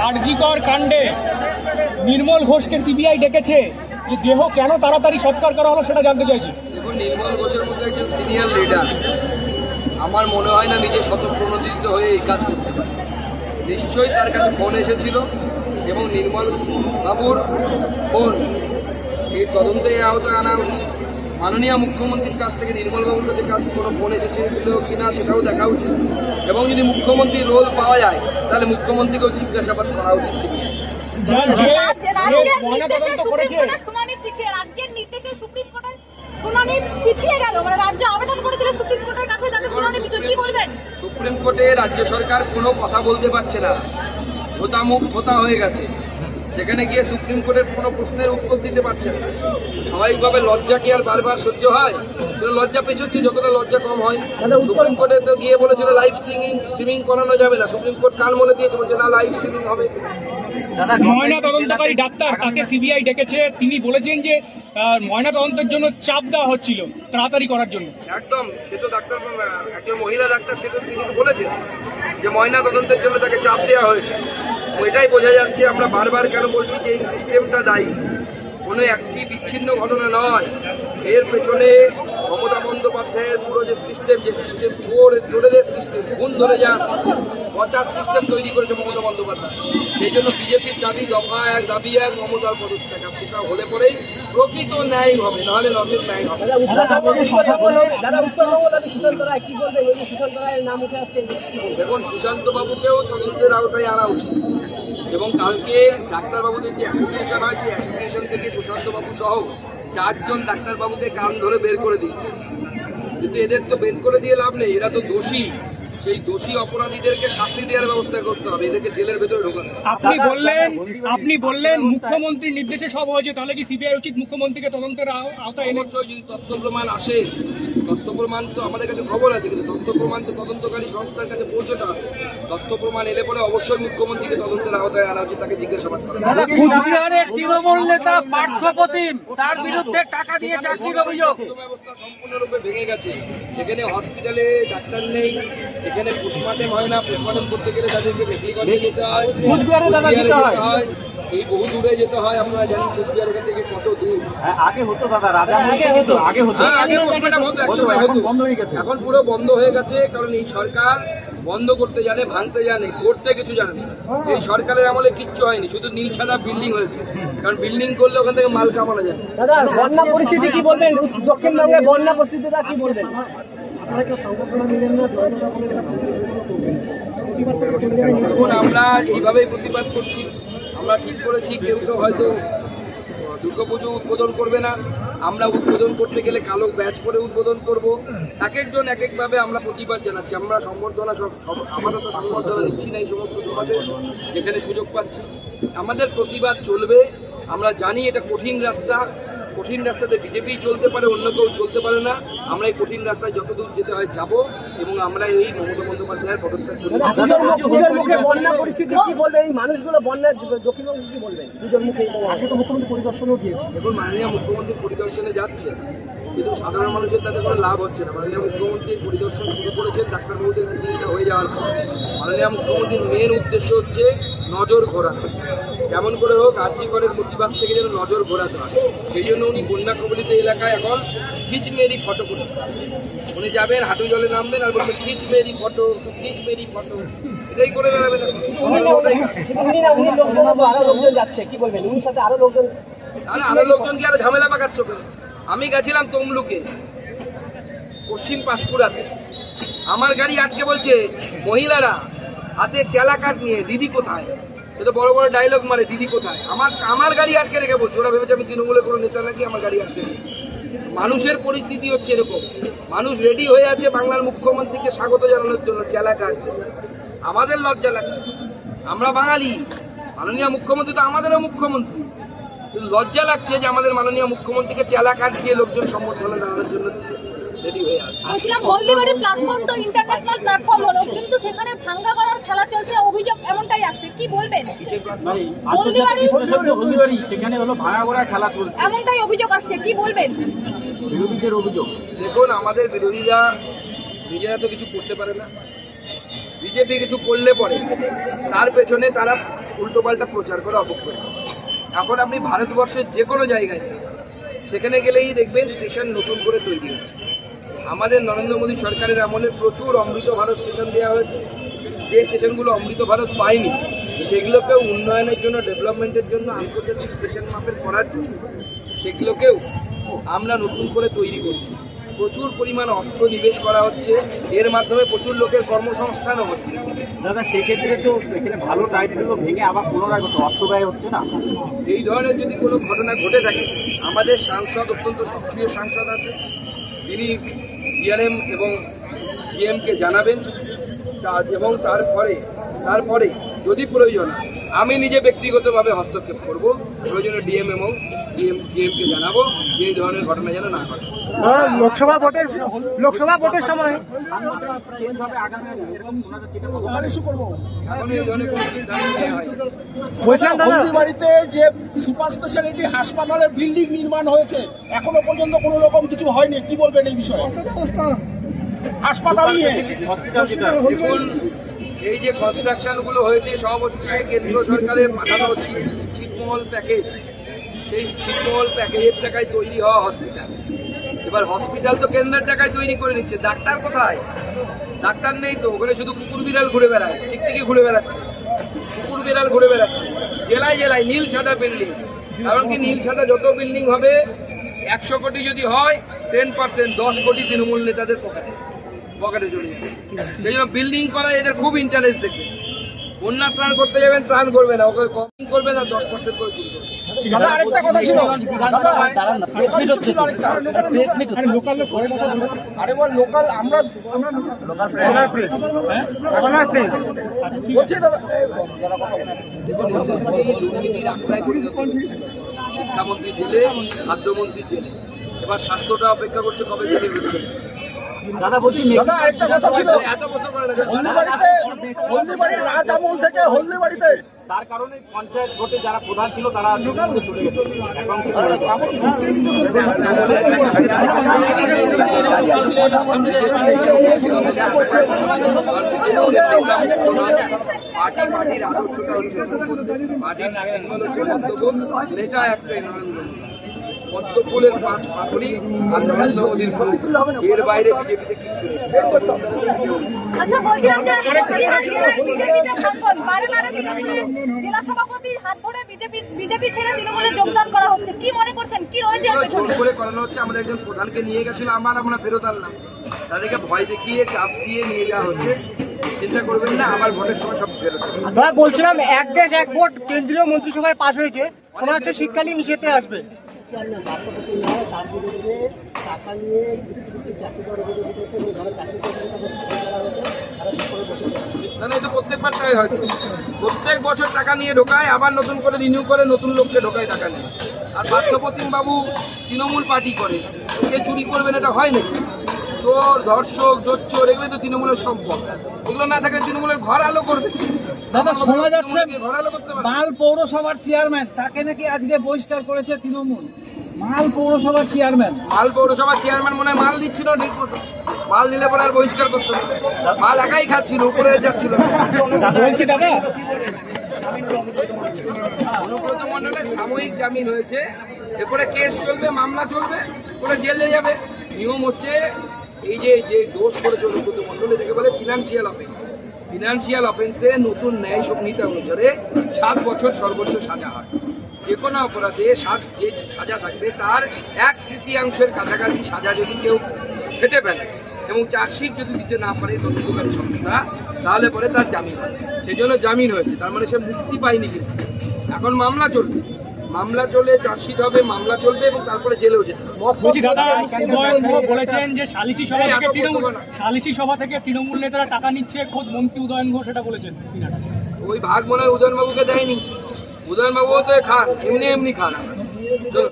আরজিকর কাণ্ডে নির্মল ঘোষকে সিবিআই ডেকেছে, যে দেহ কেন তাড়াতাড়ি সৎকার করা হলো সেটা জানতে চাইছি। দেখুন, নির্মল ঘোষের মধ্যে একজন সিনিয়র লিডার, আমার মনে হয় না নিজে স্বতঃপ্রণোদিত হয়ে এই কাজ করতে পারে। নিশ্চয়ই তার কাছে ফোন এসেছিল এবং নির্মল বাবুর ফোন এই তদন্তে আওতায় আনা উচিত। মাননীয় মুখ্যমন্ত্রীর কাছ থেকে নির্মল বাবুর কাছে কোনো ফোন এসেছিল কিনা সেটাও দেখা উচিত, এবং যদি মুখ্যমন্ত্রীর রোল পাওয়া যায় তাহলে মুখ্যমন্ত্রীকেও জিজ্ঞাসাবাদ করা উচিত। সুপ্রিম কোর্টে রাজ্য সরকার কোনো কথা বলতে পারছে না, খোতামুখ খোতা হয়ে গেছে। সেখানে গিয়ে সুপ্রিম কোর্টের কোনো প্রশ্নের উত্তর দিতে পারছে না। স্বাভাবিকভাবে লজ্জা কি আর বারবার সহ্য হয়? লজ্জা পেছচ্ছে যতটা লজ্জা কম হয়। সুপ্রিম কোর্টে তো গিয়ে বলেছিল লাইভ স্ট্রিমিং করানো যাবে না, সুপ্রিম কোর্ট কাল বলে দিয়েছে, বলছে না লাইভ স্ট্রিমিং হবে। ময়না তদন্তকারী ডাক্তার, তাকে সিবিআই ডেকেছে, তিনি বলেছেন যে ময়না তদন্তের জন্য চাপ দেওয়া হচ্ছিল তাড়াতাড়ি করার জন্য। একদম, সে তো ডাক্তার, একজন মহিলা ডাক্তার, সেটা তিনি বলেছেন যে ময়না তদন্তের জন্য তাকে চাপ দেওয়া হয়েছে। এটাই বোঝা যাচ্ছে, আমরা বারবার কেন বলছি যে এই সিস্টেমটা দায়ী, কোনো একটি বিচ্ছিন্ন ঘটনা নয়। এর পেছনে মমতা বন্দ্যোপাধ্যায়ের পুরো যে সিস্টেম চোরেদের সিস্টেম, খুন ধরে যাওয়ার সিস্টেম, পচার সিস্টেম তৈরি করেছে মমতা বন্দ্যোপাধ্যায়। সেই জন্য বিজেপির দাবি দফা এক, দাবি এক, মমতার পদত্যাগ। সেটা হলে পরেই প্রকৃত ন্যায় হবে, নাহলে নচেত ন্যায় হবে। দেখুন, সুশান্ত বাবুকেও তদন্তের আওতায় আনা উচিত, এবং কালকে ডাক্তারবাবুদের যে অ্যাসোসিয়েশন হয় সেই অ্যাসোসিয়েশন থেকে সুশান্তবাবু সহ 4 জন ডাক্তারবাবুকে কান ধরে বের করে দিচ্ছে। কিন্তু এদের তো বের করে দিয়ে লাভ নেই, এরা তো দোষী। সেই দোষী অপরাধীদেরকে শাস্তি দেওয়ার ব্যবস্থা করতে হবে, এদেরকে জেলের ভেতরে ঢোকানো। আপনি বললেন মুখ্যমন্ত্রীর নির্দেশে সব হয়েছে, তাহলে কি সিবিআই উচিত মুখ্যমন্ত্রীকে তদন্তের আওতায় এনে? অবশ্যই, যদি তথ্য প্রমাণ আসে, তথ্য প্রমাণ তো আমাদের কাছে খবর আছে, কিন্তু তথ্য প্রমাণ তো তদন্তকারী সংস্থার কাছে পৌঁছতে হবে। তথ্য প্রমাণ এলে পরে অবশ্যই মুখ্যমন্ত্রীকে তদন্তের আওতায় আনা উচিত, তাকে জিজ্ঞাসাবাদ করা। কুচবিহারের তৃণমূল নেতা পার্থপ্রতিম, তার বিরুদ্ধে টাকা দিয়ে চাকরির অভিযোগ। ব্যবস্থা সম্পূর্ণরূপে ভেঙে গেছে। এখানে হসপিটালে ডাক্তার নেই, এখানে পোস্টমর্টেম হয় না, পোস্টমর্টেম করতে গেলে তাদেরকে মেখলিগঞ্জে যেতে হয়, এই বহু দূরে যেতে হয়। আমরা জানি কুচবিহার এখান থেকে কত দূর। আগে হতো দাদা, আগে পোস্টমর্টেম হতো, একসময় হতো, বন্ধ হয়ে গেছে, এখন পুরো বন্ধ হয়ে গেছে। কারণ এই সরকার বন্ধ করতে জানে, ভাঙতে জানে, করতে কিছু জানে না। এই সরকারের আমলে কিচ্ছু হয়নি, শুধু নীল সাদা বিল্ডিং হয়েছে। কারণ বিল্ডিং করলে ওখান থেকে মাল কামানো যায়। দাদা, বন্যা পরিস্থিতি কি বলবেন? দক্ষিণবঙ্গের বন্যা পরিস্থিতিটা কি বলবেন? এখন আমরা এইভাবেই প্রতিবাদ করছি। আমরা ঠিক করেছি, কেউ তো হয়তো দুর্গাপুজো উদ্বোধন করবে না, আমরা উদ্বোধন করতে গেলে কালো ব্যাচ পরে উদ্বোধন করব। এক একজন এক একভাবে আমরা প্রতিবাদ জানাচ্ছি। আমরা সংবর্ধনা আপাতত সংবর্ধনা দিচ্ছি না এই সমস্ত সমাজে, যেখানে সুযোগ পাচ্ছি। আমাদের প্রতিবাদ চলবে। আমরা জানি এটা কঠিন রাস্তা, কঠিন রাস্তাতে বিজেপি চলতে পারে, অন্য কেউ চলতে পারে না। আমরা এই কঠিন রাস্তায় যতদূর যেতে হয় যাব, এবং আমরা এই মমতা বন্দ্যোপাধ্যায়ের পদত্যাগ করি। বন্যা পরিস্থিতি কি বলবেন? এই মানুষগুলো বন্যা দক্ষিণবঙ্গে কি বলবেন? আজকে তো মুখ্যমন্ত্রী পরিদর্শনও দিয়েছে। এখন মাননীয় মুখ্যমন্ত্রী পরিদর্শনে যাচ্ছে, কিন্তু সাধারণ মানুষের তাতে কোনো লাভ হচ্ছে না। মাননীয় মুখ্যমন্ত্রী পরিদর্শন শুরু করেছেন ডাক্তারবাবুদের মিটিংটা হয়ে যাওয়ার পর। মাননীয় মুখ্যমন্ত্রীর মেন উদ্দেশ্য হচ্ছে নজর ঘোরানো, যেমন করে হোক আরজিকরের প্রতিবাদ থেকে যেন নজর ঘোরাতে হয়। সেই জন্য উনি বন্যা কবলিত এলাকায় এখন খিচমেরি ফটো করছেন। উনি যাবেন, হাঁটু জলে নামবেন আর বলবেন খিচমেরি ফটো, খিচমেরি ফটো, এটাই করে বেড়াবেন। আরো লোকজন যাচ্ছে, কি বলবেন? উনি সাথে আরো লোকজন, আরো লোকজনকে আরো ঝামেলা পাকাচ্ছ। আমি গেছিলাম তমলুকে, পশ্চিম পাঁশকুড়াতে, আমার গাড়ি আটকে বলছে মহিলারা হাতে চেলা কাঠ নিয়ে, দিদি কোথায়? তো বড় বড় ডায়লগ মারে, দিদি কোথায়? আমার গাড়ি আটকে রেখে বলছে। ওরা ভেবেছে আমি তৃণমূলের কোনো নেতা নাকি, আমার গাড়ি আটকে রেখেছে। মানুষের পরিস্থিতি হচ্ছে এরকম, মানুষ রেডি হয়ে আছে বাংলার মুখ্যমন্ত্রীকে স্বাগত জানানোর জন্য চেলা কাঠ। আমাদের লজ্জা লাগছে, আমরা বাঙালি, মাননীয় মুখ্যমন্ত্রী তো আমাদেরও মুখ্যমন্ত্রী। লজ্জা লাগছে যে আমাদের মাননীয় মুখ্যমন্ত্রীকে চেলা কাঠ দিয়ে লোকজন সম্বর্ধনা জানানোর জন্য রেডি হয়ে আছে। হলদিবাড়ির প্ল্যাটফর্ম তো ইন্টারন্যাশনাল প্ল্যাটফর্ম হলো, কিন্তু সেখানে ভাঙ্গা করার খেলা চলছে, অভিযোগ এমনটাই আসছে, কি বলবেন? হলদিবাড়ি সেখানে হলো ভাঙা করার খেলা চলছে, এমনটাই অভিযোগ আসছে, কি বলবেন? বিরোধীদের অভিযোগ। দেখুন, আমাদের বিরোধীরা নিজেরা তো কিছু করতে পারে না, বিজেপি কিছু করলে পরে তার পেছনে তারা উল্টোপাল্টা প্রচার করে অপপ্রচার। এখন আপনি ভারতবর্ষের যে কোনো জায়গায় সেখানে গেলেই দেখবেন স্টেশন নতুন করে তৈরি হচ্ছে। আমাদের নরেন্দ্র মোদী সরকারের আমলে প্রচুর অমৃত ভারত স্টেশন দেওয়া হয়েছে। যে স্টেশনগুলো অমৃত ভারত পায়নি সেগুলোকে উন্নয়নের জন্য, ডেভেলপমেন্টের জন্য, আন্তর্জাতিক স্টেশন মাপের করার জন্য সেগুলোকেও আমরা নতুন করে তৈরি করছি। প্রচুর পরিমাণ অর্থ নিবেশ করা হচ্ছে, এর মাধ্যমে প্রচুর লোকের কর্মসংস্থানও হচ্ছে। দাদা সেক্ষেত্রে তো এখানে ভালো টাইপগুলো ভেঙে আবার পুনরায় অর্থ ব্যয় হচ্ছে না? এই ধরনের যদি কোনো ঘটনা ঘটে থাকে, আমাদের সাংসদ, অত্যন্ত সক্রিয় সাংসদ আছে, তিনি ডিআরএম এবং জিএমকে জানাবেন এবং তারপরে যদি প্রয়োজন আমি নিজে ব্যক্তিগতভাবে হস্তক্ষেপ করব। প্রয়োজনে ডিএম এবং জিএমকে জানাবো যে এই ধরনের ঘটনা যেন না ঘটে। লোকসভা ভোটের সময় এখন এই ধরনের কোনো সিদ্ধান্ত নেওয়া হয়। হলদিবাড়িতে যে সুপার স্পেশালিটি হাসপাতালের বিল্ডিং নির্মাণ হয়েছে, এখনো পর্যন্ত কোনো রকম কিছু হয়নি, কি বলবেন এই বিষয়ে? হাসপাতাল নিয়ে দেখুন, এই যে কনস্ট্রাকশন গুলো হয়েছে সব হচ্ছে কেন্দ্র সরকারের পাঠানো ছিটমহল প্যাকেজ। সেই ছিটমহল প্যাকেজের টাকায় তৈরি হওয়া হসপিটাল। এবার হসপিটাল তো কেন্দ্রের টাকায় তৈরি করে নিচ্ছে, ডাক্তার কোথায়? ডাক্তার নেই তো, ওখানে শুধু কুকুর বিড়াল ঘুরে বেড়ায়, টিকটিকি ঘুরে বেড়াচ্ছে, কুকুর বিড়াল ঘুরে বেড়াচ্ছে। জেলায় জেলায় নীল সাদা বিল্ডিং, এমনকি নীল সাদা যত বিল্ডিং হবে 100 কোটি যদি হয় 10%, 10 কোটি তৃণমূল নেতাদের পকেটে চলে যাচ্ছে। সেই জন্য বিল্ডিং করা এদের খুব ইন্টারেস্ট দেখবে। বন্যা ত্রাণ করতে যাবেন, ত্রাণ করবে না, ওকে কম করবে না, 10% করে চুরি করবে। দাদা আরেকটা কথা ছিল, দাদা আরে বল লোকাল, আমরা বলছি দাদা দেখুন, এসএসসি দুর্নীতির আখড়ায় পরিণত হয়েছে। শিক্ষামন্ত্রী জেলে, খাদ্যমন্ত্রী জেলে, এবার স্বাস্থ্যটা অপেক্ষা করছে কবে জেলে বেরোবে। দাদা আরেকটা কথা ছিল, এত বছর করে হলদিবাড়ির রাজ আমল থেকে হলদিবাড়িতে তার কারণে পঞ্চায়েত ভোটে যারা প্রধান ছিল তারা চলে গেছে। পার্টির আদর্শটা হচ্ছে পার্টির নেতা একটাই, নরেন্দ্র মোদী। পদ্মফুলের পাথরি আর নরেন্দ্র মোদীর ফুল, এর বাইরে বিজেপিতে কিচ্ছু নেই। আচ্ছা, বলছিলাম যে বিজেপিতে ভাঙন, বারে বারে তৃণমূলের জেলা সভাপতির হাত ধরে বিজেপি ছেড়ে তৃণমূলে যোগদান করা হচ্ছে, কি মনে করছেন, কি রয়েছে এর পেছনে? জোর করে করানো হচ্ছে। আমাদের একজন প্রধানকে নিয়ে গেছিল, আমরা ফেরত আনলাম। তাদেরকে ভয় দেখিয়ে, চাপ দিয়ে নিয়ে যাওয়া হচ্ছে। চিন্তা করবেন না, আমার ভোটের সময় সব ফেরত। বলছিলাম এক দেশ এক ভোট কেন্দ্রীয় মন্ত্রিসভায় পাশ হয়েছে, শোনা হচ্ছে শীতকালীন নিষেধে আসবে। না, এই তো প্রত্যেকবারটাই হয়তো প্রত্যেক বছর টাকা নিয়ে ঢোকায়, আবার নতুন করে রিনিউ করে নতুন লোককে ঢোকায় টাকা নিয়ে। আর পার্থপ্রতিম বাবু তৃণমূল পার্টি করে, সে চুরি করবেন এটা হয় নাকি? চোর, ধর্ষক, জোচ্চোর, এগুলো তো তৃণমূলের সম্পদ। ওগুলো না থাকলে তৃণমূলের ঘর আলো করবে। দাদা, শোনা যাচ্ছে ঘর আলো করতে পারে। মাল পৌরসভার চেয়ারম্যান, তাকে নাকি আজকে বহিষ্কার করেছে তৃণমূল। মাল পৌরসভার চেয়ারম্যান মনে হয় মাল দিচ্ছিল ঠিক মতো। মাল দিলে পরে আর বহিষ্কার করতে হবে। মাল একাই খাচ্ছিল, উপরে যাচ্ছিল। বলছি দাদা, অনুব্রত মণ্ডলের সাময়িক জামিন হয়েছে, এরপরে কেস চলবে, মামলা চলবে, পরে জেলে যাবে। নিয়ম হচ্ছে এই যে দোষ করেছে অনুব্রত মণ্ডল, এটাকে বলে ফিনান্সিয়াল অফেন্স। ফিনান্সিয়াল অফেন্সে নতুন ন্যায় সংহিতা অনুসারে 7 বছর সর্বোচ্চ সাজা হয়। যে কোনো অপরাধে যে সাজা থাকবে তার 1/3 কাছাকাছি সাজা যদি কেউ খেটে ফেলে এবং চার্জশিট যদি দিতে না পারে তদন্তকারী সংস্থা, তাহলে পরে তার জামিন হয়। সেই জন্য জামিন হয়েছে, তার মানে সে মুক্তি পায়নি। কিন্তু এখন মামলা চলবে, মামলা চলে, চার্জশিট হবে, মামলা চলবে এবং তারপরে জেলেও যেতে হবে। বলছি দাদা, উদয়ন গুহ বলেছেন যে সালিসি সভা থেকে তৃণমূল নেতারা টাকা নিচ্ছে, খোদ মন্ত্রী উদয়ন গুহ সেটা বলেছেন। ওই ভাগ মনে হয় উদয়নবাবুকে দেয়নি। উদয়নবাবুও তো খান, এমনি খান।